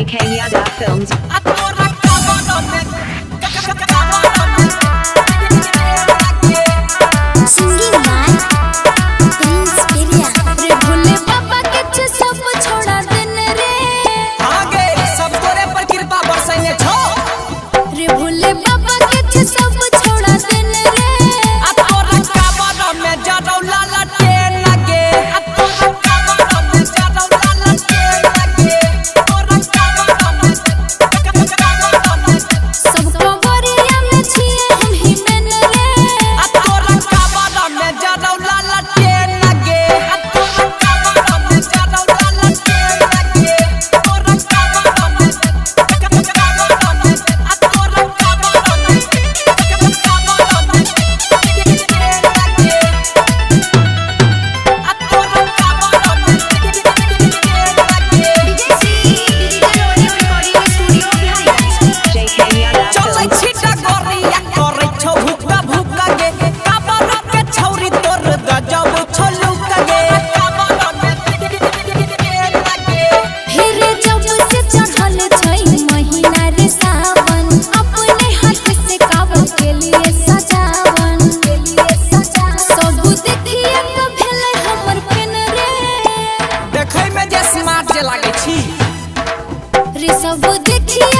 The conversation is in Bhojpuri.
JK Yada Films. Singing by Prince Piria. रे भोले बाबा के सब छोड़ा देने रे आगे सब तोरे पर कृपा बरसैने छो रे भोले बाबा के सब छोड़ा देने रे आ तोरा काबर में जादौ लाला टेन लगे आ तोरा काबर में जादौ लाला टेन लगे तोरा काबर में सब कवरिया में छिए हम ही में रे आ तोरा काबर में जादौ लाला टेन लगे आ तोरा काबर में जादौ लाला टेन लगे तोरा काबर में आ तोरा काबर में JK Yada चलै Films. छिटा गोरिया करै छौ भुक्का भुक्का गे काबर के छौरी तोर गजब छलु कगे काबर में लगे फिर जब से चढ़ल छै महीना रे सावन अपने हाथ से काबू के लिए सजावन सब देखिए तो भेलै हमर पेन रे देखै में जे स्मार्ट जे लागे छी रे सब देखिए